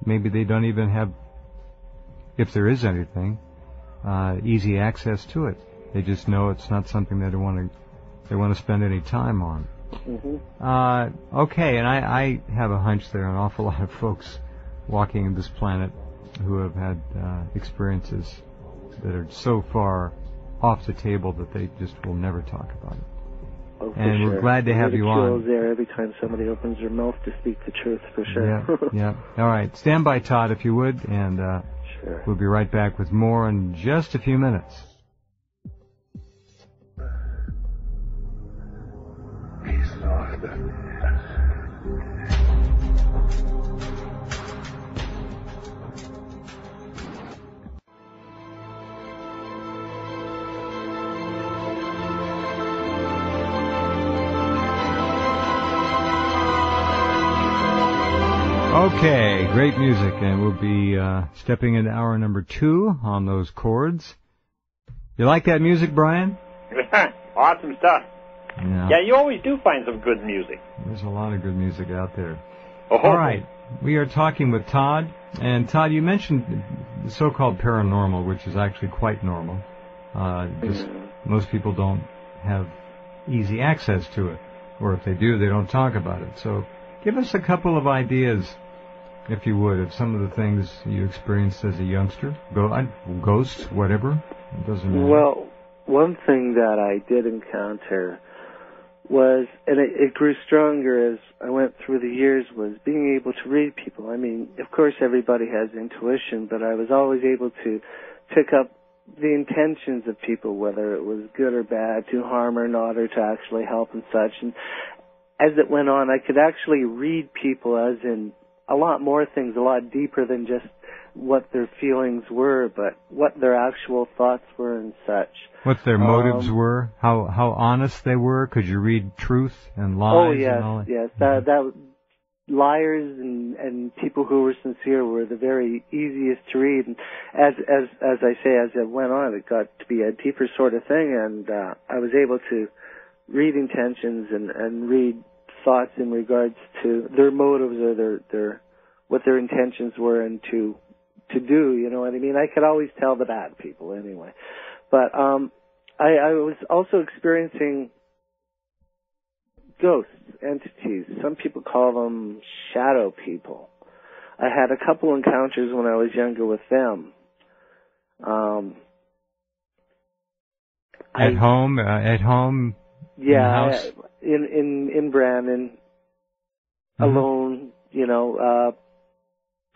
maybe they don't even have, if there is anything, easy access to it. They just know it's not something that they want to spend any time on. Mm-hmm. Okay, and I have a hunch there are an awful lot of folks walking this planet who have had experiences that are so far off the table that they just will never talk about it. Oh, and sure. We're glad to have you on. There every time somebody opens their mouth to speak the truth, for sure. Yeah. All right, stand by, Todd, if you would, and sure. We'll be right back with more in just a few minutes. Peace, Lord. Okay, great music, and we'll be stepping into hour number 2 on those chords. You like that music, Brian? Awesome stuff. Yeah, you always do find some good music. There's a lot of good music out there. Oh, all right, we are talking with Todd, and Todd, you mentioned the so-called paranormal, which is actually quite normal. Just most people don't have easy access to it, or if they do, they don't talk about it. So give us a couple of ideas, if you would, of some of the things you experienced as a youngster. Ghosts, whatever. It doesn't matter. Well, one thing that I did encounter was, and it grew stronger as I went through the years, was being able to read people. I mean, of course everybody has intuition, but I was always able to pick up the intentions of people, whether it was good or bad, to harm or not, or to actually help and such. And as it went on, I could actually read people as in a lot more things, a lot deeper than just what their feelings were, but what their actual thoughts were and such. What their motives were, how honest they were. Could you read truth and lies? Oh, yes, and all yes. That liars and people who were sincere were the very easiest to read. And as I say, as it went on, it got to be a deeper sort of thing, and I was able to read intentions and read thoughts in regards to their motives or their what their intentions were and to do, you know what I mean? I could always tell the bad people anyway. But I was also experiencing ghosts, entities. Some people call them shadow people. I had a couple encounters when I was younger with them. At home? Yeah, in Brandon, alone, you know,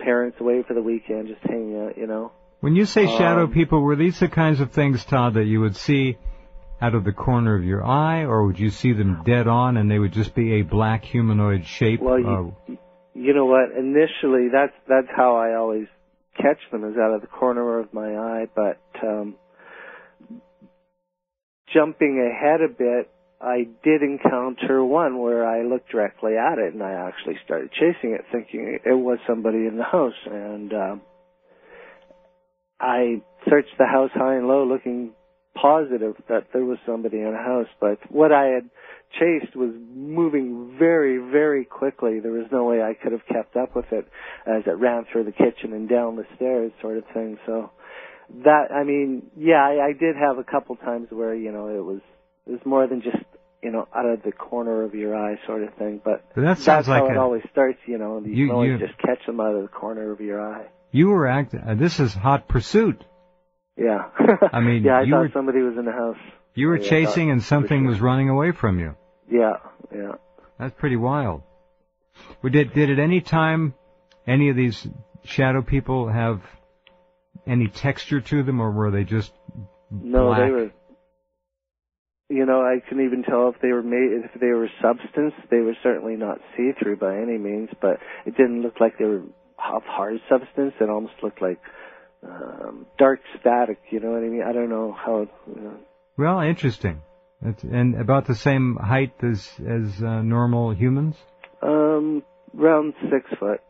parents away for the weekend, just hanging out, you know. When you say shadow people, were these the kinds of things, Todd, that you would see out of the corner of your eye, or would you see them dead on and they would just be a black humanoid shape? Well, you know what? Initially, that's how I always catch them, is out of the corner of my eye. But jumping ahead a bit, I did encounter one where I looked directly at it, and I actually started chasing it, thinking it was somebody in the house. And I searched the house high and low, looking positive that there was somebody in the house. But what I had chased was moving very, very quickly. There was no way I could have kept up with it as it ran through the kitchen and down the stairs, sort of thing. So that, I mean, yeah, I did have a couple times where, you know, it was more than just, you know, out of the corner of your eye sort of thing. But that's how it always starts, you know. You can always just catch them out of the corner of your eye. You were this is hot pursuit. Yeah. I mean, yeah, I thought somebody was in the house. You were chasing and something was running away from you. Yeah, yeah. That's pretty wild. Did at any time any of these shadow people have any texture to them, or were they just No, black? They were. You know, I couldn't even tell if they were substance. They were certainly not see-through by any means, but it didn't look like they were of hard substance. It almost looked like dark static, you know what I mean? I don't know how... Well, interesting. And about the same height as normal humans? Around 6 foot.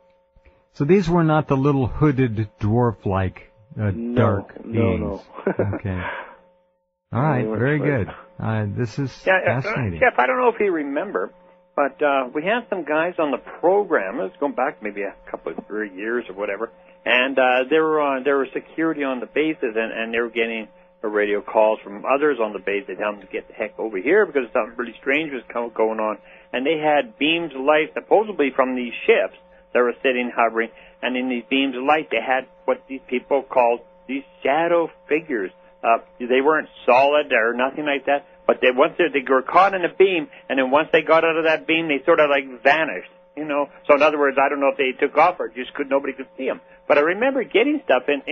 So these were not the little hooded dwarf-like dark beings? No. Okay. All right, very good. This is fascinating. Jeff, I don't know if you remember, But we had some guys on the program. Let's go back maybe a couple of 3 years or whatever, and there were security on the bases, and they were getting radio calls from others on the base. They tell them to get the heck over here because something really strange was going on. And they had beams of light, supposedly from these ships that were sitting hovering. And in these beams of light, they had what these people called these shadow figures. They weren't solid or nothing like that, but they were caught in a beam, and then once they got out of that beam, they sort of like vanished. You know, so in other words, I don't know if they took off or just nobody could see them. But I remember getting stuff in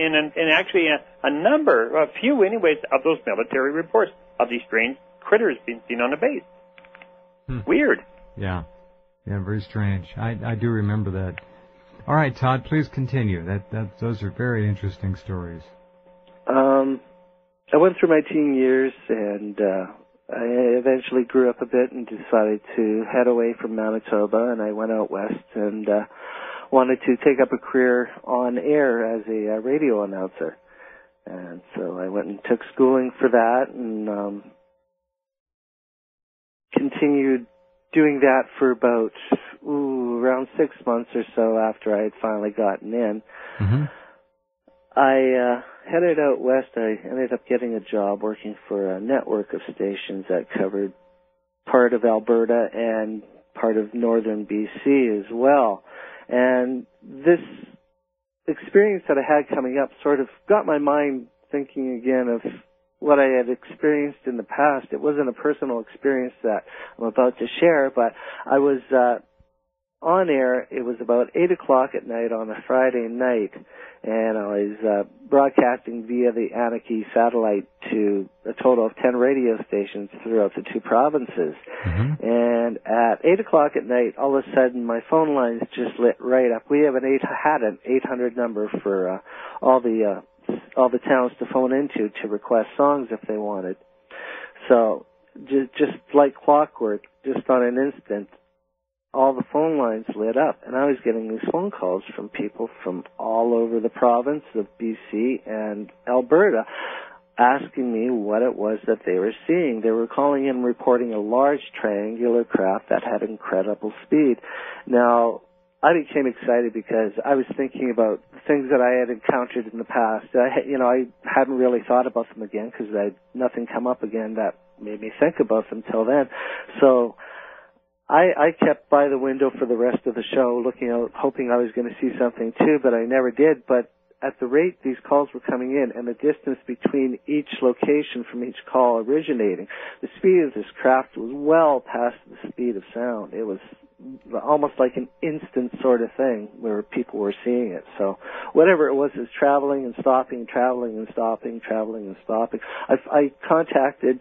actually a few anyways, of those military reports of these strange critters being seen on the base. Weird. Yeah, very strange. I do remember that. All right, Todd, please continue. Those are very interesting stories. I went through my teen years, and I eventually grew up a bit and decided to head away from Manitoba, and I went out west and wanted to take up a career on air as a radio announcer. And so I went and took schooling for that and continued doing that for about around 6 months or so after I had finally gotten in. Mm-hmm. I headed out west. I ended up getting a job working for a network of stations that covered part of Alberta and part of northern BC as well. And this experience that I had coming up sort of got my mind thinking again of what I had experienced in the past. It wasn't a personal experience that I'm about to share, but I was on air. It was about 8 o'clock at night on a Friday night, and I was broadcasting via the Anarchy satellite to a total of 10 radio stations throughout the two provinces. Mm-hmm. And at 8 o'clock at night, all of a sudden, my phone lines just lit right up. We had an 800 number for all the towns to phone into to request songs if they wanted. So just like clockwork, just on an instant, all the phone lines lit up, and I was getting these phone calls from people from all over the province of BC and Alberta asking me what it was that they were seeing. They were calling in reporting a large triangular craft that had incredible speed. Now, I became excited because I was thinking about things that I had encountered in the past. I hadn't really thought about them again because nothing come up again that made me think about them till then. So I kept by the window for the rest of the show, looking out, hoping I was going to see something too, but I never did. But at the rate these calls were coming in and the distance between each location from each call originating, the speed of this craft was well past the speed of sound. It was almost like an instant sort of thing where people were seeing it. So whatever it was traveling and stopping, traveling and stopping, traveling and stopping. I contacted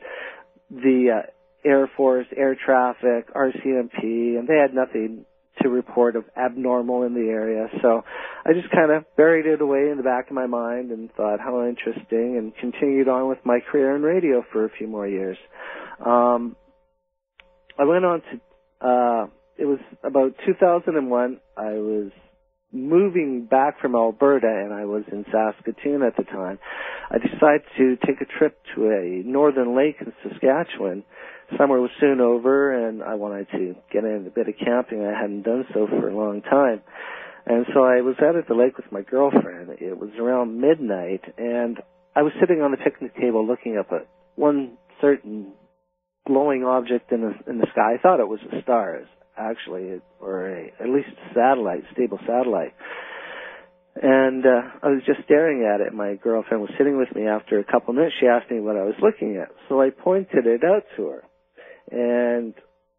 the Air Force, Air Traffic, RCMP, and they had nothing to report of abnormal in the area. So I just kind of buried it away in the back of my mind and thought how interesting, and continued on with my career in radio for a few more years. I went on to, it was about 2001, I was moving back from Alberta, and I was in Saskatoon at the time. I decided to take a trip to a northern lake in Saskatchewan. Summer was soon over, and I wanted to get in a bit of camping. I hadn't done so for a long time. And so I was out at the lake with my girlfriend. It was around midnight, and I was sitting on the picnic table looking up at one certain glowing object in the sky. I thought it was a star, actually, or at least a satellite, stable satellite. And I was just staring at it. My girlfriend was sitting with me. After a couple of minutes, she asked me what I was looking at. So I pointed it out to her. And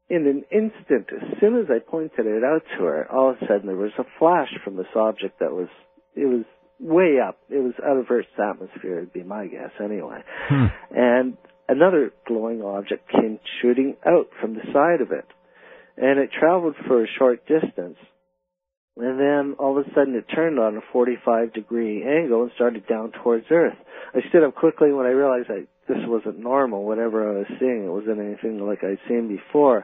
in an instant, as soon as I pointed it out to her, all of a sudden there was a flash from this object it was way up. It was out of Earth's atmosphere, would be my guess anyway. And another glowing object came shooting out from the side of it. And it traveled for a short distance. And then all of a sudden it turned on a 45-degree angle and started down towards Earth. I stood up quickly when I realized this wasn't normal. Whatever I was seeing, it wasn't anything like I'd seen before.